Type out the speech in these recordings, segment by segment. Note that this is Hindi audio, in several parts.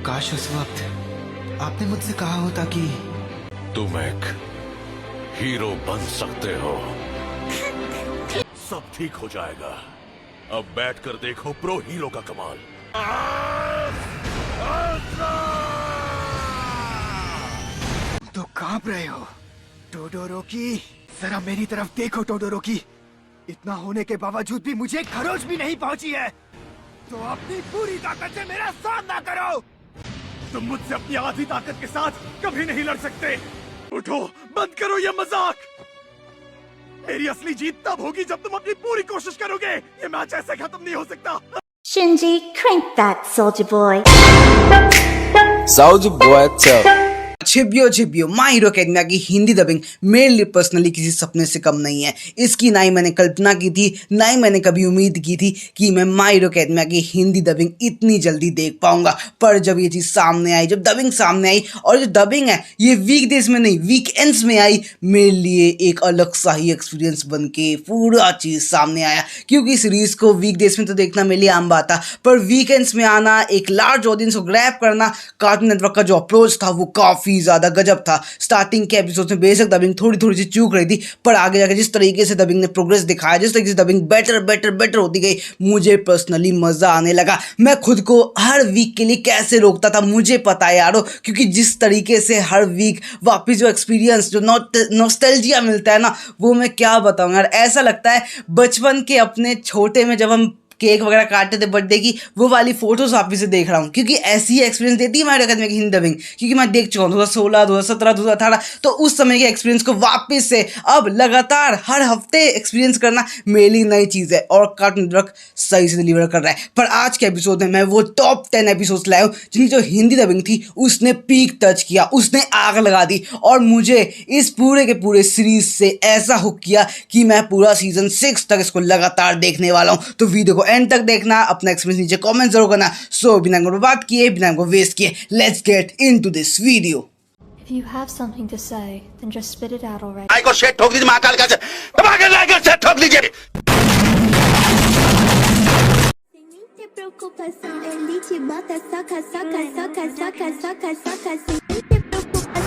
काश उस वक्त आपने मुझसे कहा होता कि तुम एक हीरो बन सकते हो। सब ठीक हो जाएगा। अब बैठकर देखो प्रो हीरो का कमाल। तो कांप रहे हो टोडोरोकी? जरा मेरी तरफ देखो टोडोरोकी। इतना होने के बावजूद भी मुझे खरोच भी नहीं पहुंची है, तो अपनी पूरी ताकत से मेरा सामना करो। तुम मुझसे अपनी आधी ताकत के साथ कभी नहीं लड़ सकते। उठो, बंद करो ये मजाक। मेरी असली जीत तब होगी जब तुम अपनी पूरी कोशिश करोगे। ये मैच ऐसे खत्म नहीं हो सकता। Shinji, crank that, soldier boy. Soldier boy, tough. छिपियो माय हीरो अकेडमिया की हिंदी डबिंग मेरे लिए पर्सनली किसी सपने से कम नहीं है। इसकी ना ही मैंने कल्पना की थी, ना ही मैंने कभी उम्मीद की थी कि मैं माय हीरो अकेडमिया की हिंदी डबिंग इतनी जल्दी देख पाऊंगा। पर जब ये चीज़ सामने आई, जब डबिंग सामने आई, और जो डबिंग है ये वीकडेज में नहीं वीकेंड्स में आई, मेरे लिए एक अलग सा ही एक्सपीरियंस बन के पूरा चीज़ सामने आया। क्योंकि सीरीज़ को वीकडेज में तो देखना मेरे लिए आम बात था, पर वीकेंड्स में आना, एक लार्ज ऑडियंस को ग्रैब करना, कार्टून नेटवर्क का जो अप्रोच था वो काफ़ी ज़्यादा गजब था। स्टार्टिंग के एपिसोड में बेशक डबिंग थोड़ी सी चूक रही थी, पर आगे जाकर जिस तरीके से डबिंग ने प्रोग्रेस दिखाया, जिस तरीके से डबिंग बेटर होती गई, मुझे पर्सनली मज़ा आने लगा। मैं खुद को हर वीक के लिए कैसे रोकता था मुझे पता है यारो, क्योंकि जिस तरीके से हर वीक वापस जो एक्सपीरियंस, जो नॉस्टैल्जिया मिलता है ना, वो मैं क्या बताऊँ यार। ऐसा लगता है बचपन के अपने छोटे में जब हम केक वगैरह काटते थे बर्थडे की, वो वाली फोटोज वापस से देख रहा हूँ। क्योंकि ऐसी ही एक्सपीरियंस देती है हमारे अकेडमी की हिंदी डबिंग, क्योंकि मैं देख चुका हूँ 2016, 2017, 2018, तो उस समय के एक्सपीरियंस को वापस से अब लगातार हर हफ्ते एक्सपीरियंस करना मेरे लिए नई चीज़ है, और कार्टून नेटवर्क सही से डिलीवर कर रहा है। पर आज के एपिसोड में मैं वो टॉप 10 एपिसोड लाया हूँ जिनकी जो हिंदी डबिंग थी उसने पीक टच किया, उसने आग लगा दी, और मुझे इस पूरे के पूरे सीरीज से ऐसा हुक किया कि मैं पूरा सीजन 6 तक इसको लगातार देखने वाला हूँ। तो वीडियो को एंड तक देखना, अपना एक्सपीरियंस नीचे कमेंट जरूर करना। सो बिना बात किए, बिना वेस्ट किए, let's get into this video. If you have something to say, then just spit it out already. आई को शेट ठोक दीजिए महाकाल का से। दबाकर लाइक शेट ठोक दीजिए। Te preocupação, ele te bota, soca, soca, soca, soca, soca, soca, sem te preocupação.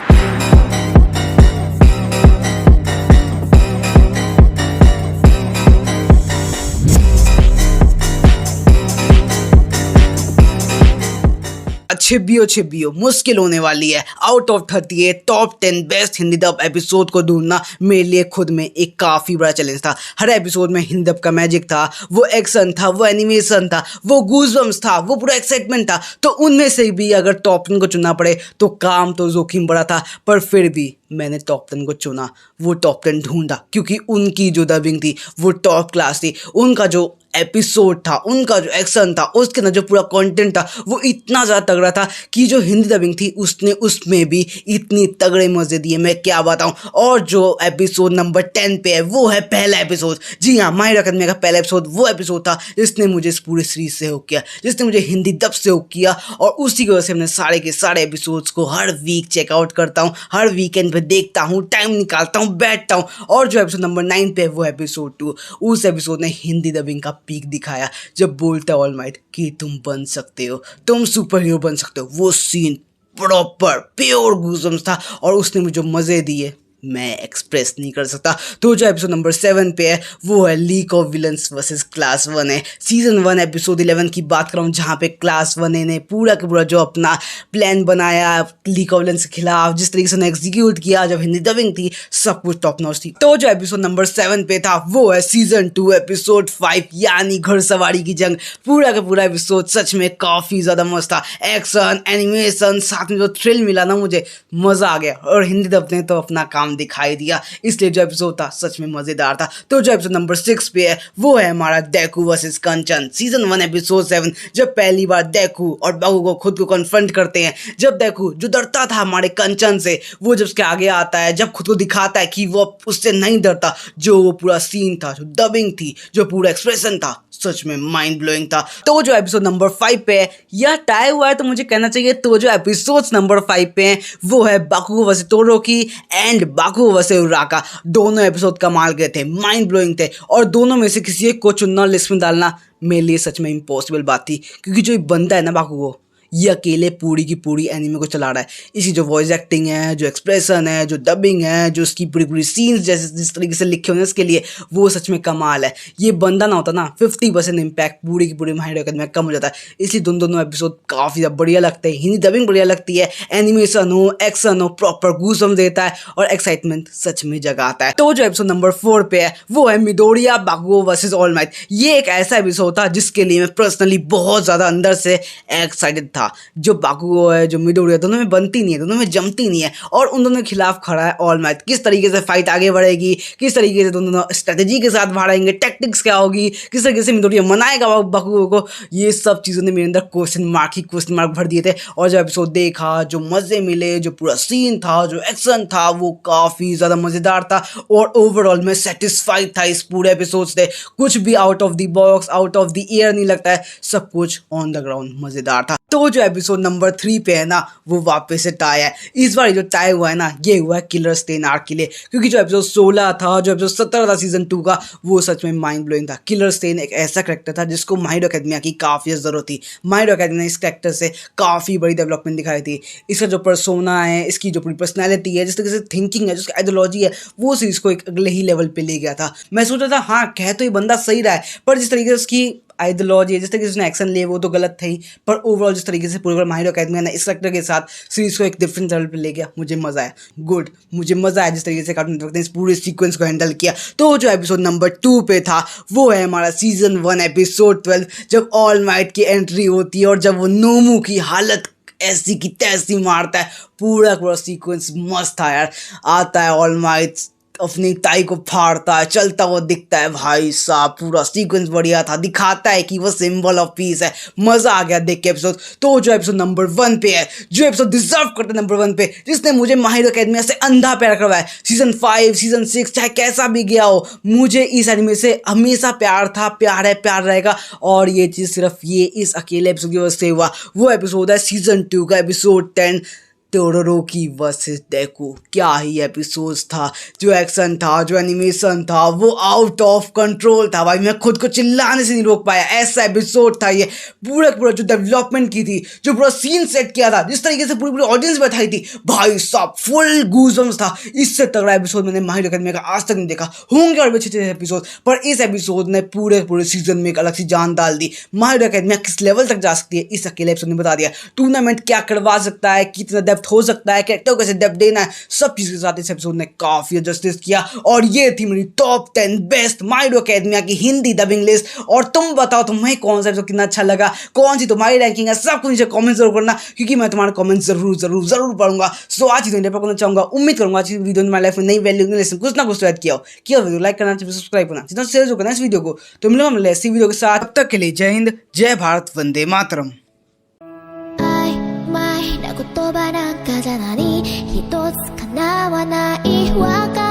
छिबियो मुश्किल होने वाली है। Out of 38 top 10 best Hindi dub episode को ढूंढना मेरे लिए खुद में एक काफ़ी बड़ा चैलेंज था। हर एपिसोड में हिंदी डब का मैजिक था, वो एक्शन था, वो एनिमेशन था, वो गूज़बम्स था, वो पूरा एक्साइटमेंट था। तो उनमें से भी अगर टॉप 10 को चुनना पड़े तो काम तो जोखिम बड़ा था, पर फिर भी मैंने टॉप 10 को चुना, वो टॉप 10 ढूंढा, क्योंकि उनकी जो डबिंग थी वो टॉप क्लास थी। उनका जो एपिसोड था, उनका जो एक्शन था, उसके अंदर जो पूरा कंटेंट था वो इतना ज़्यादा तगड़ा था कि जो हिंदी डबिंग थी उसने उसमें भी इतनी तगड़े मज़े दिए, मैं क्या बताऊं। और जो एपिसोड नंबर 10 पे है वो है पहला एपिसोड। जी हाँ, माय हीरो अकेडमिया का पहला एपिसोड वो एपिसोड था जिसने मुझे इस पूरी सीरीज से हुक किया, जिसने मुझे हिंदी डब से हुक किया, और उसी की वजह से मैं सारे के सारे एपिसोड्स को हर वीक चेकआउट करता हूँ, हर वीकेंड पे देखता हूँ, टाइम निकालता हूँ, बैठता हूँ। और जो एपिसोड नंबर 9 पे है वो एपिसोड 2, उस एपिसोड ने हिंदी डबिंग का पीक दिखाया, जब बोलता है ऑल माइट कि तुम बन सकते हो, तुम सुपर हीरो बन सकते हो। वो सीन प्रॉपर प्योर गूज़बम्स था, और उसने मुझे जो मज़े दिए मैं एक्सप्रेस नहीं कर सकता। तो जो एपिसोड नंबर 7 पे है वो है league of villains versus class 1 है। सीजन 1 एपिसोड 11 की बात कर रहा हूँ, जहाँ पे क्लास 1 ने पूरा का पूरा जो अपना प्लान बनाया लीग ऑफ विलन्स के खिलाफ, जिस तरीके से उन्हें एग्जीक्यूट किया, जब हिंदी डबिंग थी, सब कुछ टॉप नॉच थी। तो जो एपिसोड नंबर 7 पे था वो है सीजन 2 एपिसोड 5, यानी घुड़सवारी की जंग। पूरा का पूरा एपिसोड सच में काफ़ी ज़्यादा मस्त था। एक्शन, एनिमेशन, साथ में जो थ्रिल मिला ना, मुझे मज़ा आ गया, और हिंदी डब ने तो अपना काम दिखाई दिया, इसलिए जो एपिसोड था सच में मजेदार था। तो जो एपिसोड नंबर 6 पे है वो है हमारा डेकू वर्सेस कंचन, सीजन 1 एपिसोड 7, जब पहली बार डेकू और बाकू को खुद को कन्फ्रंट करते हैं। जब डेकू जो डरता था हमारे कंचन से, वो जब उसके आगे आता है, जब खुद को दिखाता है कि वो उससे नहीं डरता, जो वो पूरा सीन था, जो डबिंग थी, जो पूरा एक्सप्रेशन था, सच में माइंड ब्लोइंग था। तो जो एपिसोड नंबर 5 पे है, यह टाई हुआ है तो मुझे कहना चाहिए, तो जो एपिसोड्स नंबर 5 पे हैं वो है Bakugo versus Todoroki and Bakugo versus Uraraka. दोनों एपिसोड कमाल के थे, माइंड ब्लोइंग थे, और दोनों में से किसी एक को चुनना, लिस्ट में डालना मेरे लिए सच में इम्पॉसिबल बात थी, क्योंकि जो ये बंदा है ना बाकुगो, ये अकेले पूरी की पूरी एनिमे को चला रहा है। इसकी जो वॉइस एक्टिंग है, जो एक्सप्रेशन है, जो डबिंग है, जो उसकी पूरी पूरी सीन्स जैसे जिस तरीके से लिखे हुए हैं इसके लिए, वो सच में कमाल है। ये बंदा ना होता ना 50% इम्पैक्ट पूरी की पूरी माई में कम हो जाता है। इसलिए दोनों एपिसोड काफ़ी बढ़िया लगते हैं। हिंदी डबिंग बढ़िया लगती है, एनिमेशन हो, एक्शन हो, प्रॉपर गूज़बम्स देता है और एक्साइटमेंट सच में जगाता है। तो जो एपिसोड नंबर 4 पे है वो है मिडोरिया बाकुगो वर्सेस ऑल माइट। ये एक ऐसा एपिसोड था जिसके लिए मैं पर्सनली बहुत ज़्यादा अंदर से एक्साइटेड था। जो बाकुगो है, जो मिडोरिया, दोनों में बनती नहीं है, दोनों में जमती नहीं है और उन दोनों के खिलाफ खड़ा है ऑल माइट। किस तरीके से फाइट आगे बढ़ेगी, किस तरीके से दोनों स्ट्रेटेजी के साथ भाड़ेंगे, टैक्टिक्स क्या होगी, किस तरीके से मिडोरिया मनाएगा बाकुगो को, ये सब चीज़ों ने मेरे अंदर क्वेश्चन मार्क भर दिए थे। और जो एपिसोड देखा, जो मज़े मिले, जो पूरा सीन था, जो एक्शन था, वो काफ़ी ज़्यादा मज़ेदार था और ओवरऑल मैं सेटिस्फाइड था इस पूरे एपिसोड से। कुछ भी out of the box, out of the air नहीं लगता है, सब कुछ ऑन द ग्राउंड मज़ेदार था। तो जो एपिसोड नंबर 3 पे है ना, वो वापस से टाई है। इस बार जो टाई हुआ है ना, ये हुआ है किलर स्टेन आर्क के लिए, क्योंकि जो एपिसोड 16 था, जो एपिसोड 17 था सीजन 2 का, वो सच में माइंड ब्लोइंग था। किलर स्टेन एक ऐसा करेक्टर था जिसको माई हिरो एकेडमिया की काफ़ी ज़रूरत थी। माई हिरो एकेडमिया ने इस करेक्टर से काफ़ी बड़ी डेवलपमेंट दिखाई थी। इसका जो पर्सोना है, इसकी जो पूरी पर्सनैलिटी है, जिस तरीके से थिंकिंग है, जिसकी आइडियोलॉजी है, वो सीरीज को एक अगले ही लेवल पे ले गया था। मैं सोचा था हाँ कह तो ये बंदा सही रहा है, पर जिस तरीके से उसकी आइडियोलॉजी, जिस तरीके से उसने एक्शन लिए वो तो गलत था ही, पर ओवरऑल जिस तरीके से पूरे माई हिरो एकेडमिया ने इस करेक्टर के साथ सीरीज को एक डिफरेंट लेवल पे ले गया, मुझे मज़ा आया। गुड, मुझे मज़ा आया जिस तरीके से कार्टून नेटवर्क ने इस पूरे सीक्वेंस को हैंडल किया। तो जो एपिसोड नंबर 2 पे था वो है हमारा सीजन 1 एपिसोड 12, जब ऑल माइट की एंट्री होती है और जब वो नोमू की हालत ऐसी की तैसी मारता है। पूरा सीक्वेंस मस्त था यार। आता है ऑल माइट, अपनी ताई को फाड़ता है, चलता हुआ दिखता है, भाई साहब पूरा सीक्वेंस बढ़िया था, दिखाता है कि वो सिंबल ऑफ पीस है। मज़ा आ गया देख के एपिसोड। तो जो एपिसोड नंबर 1 पे है, जो एपिसोड डिजर्व करता है नंबर 1 पे, जिसने मुझे माई हिरो एकेडमिया से अंधा प्यार करवाया, सीजन 5 सीजन 6 चाहे कैसा भी गया हो, मुझे इस एनिमे से हमेशा प्यार था, प्यार है, प्यार रहेगा। और ये चीज़ सिर्फ ये इस अकेले एपिसोड की वजह से हुआ। वो एपिसोड है सीजन 2 का एपिसोड 10, टोडोरोकी वर्सेस डेकू। क्या ही एपिसोड्स था, जो एक्शन था, जो एनिमेशन था, वो आउट ऑफ कंट्रोल था भाई। मैं खुद को चिल्लाने से नहीं रोक पाया, ऐसा एपिसोड था ये। पूरा जो डेवलपमेंट की थी, जो पूरा सीन सेट किया था, जिस तरीके से पूरी ऑडियंस बैठाई थी, भाई साहब फुल गूज़बम्स था। इससे तगड़ा एपिसोड मैंने माई हिरो एकेडमिया का आज तक नहीं देखा। होंगे और भी अच्छे एपिसोड, पर इस एपिसोड ने पूरे सीजन में एक अलग सी जान डाल दी। माई हिरो एकेडमिया किस लेवल तक जा सकती है, इस अकेले एपिसोड ने बता दिया। टूर्नामेंट क्या करवा सकता है, कितना हो सकता है, कैरेक्टर को कैसे डेप्थ देना है, सब चीज के साथ इस एपिसोड ने काफी जस्टिस किया। और ये थी मेरी टॉप 10 बेस्ट माई हिरो एकेडमिया की हिंदी डबिंग लिस्ट। और तुम बताओ तुम्हें कौन सा एपिसोड कितना अच्छा लगा, कौन सी तुम्हारी रैंकिंग है, सब कुछ नीचे कमेंट जरूर करना, क्योंकि मैं तुम्हारे कमेंट जरूर पढ़ूंगा। सो आज ही वीडियो करना चाहूंगा, उम्मीद करूंगा आज की वीडियो में लाइफ में नई वैल्यू लेसन कुछ ना कुछ तो ऐड किया वीडियो लाइक करना, सब्सक्राइब करना, जितना शेयर करना इस वीडियो को। तो मिलूंगा ऐसी वीडियो के साथ, तब तक के लिए जय हिंद, जय भारत, वंदे मातरम। 言葉なんかじゃ何一つ叶わないわか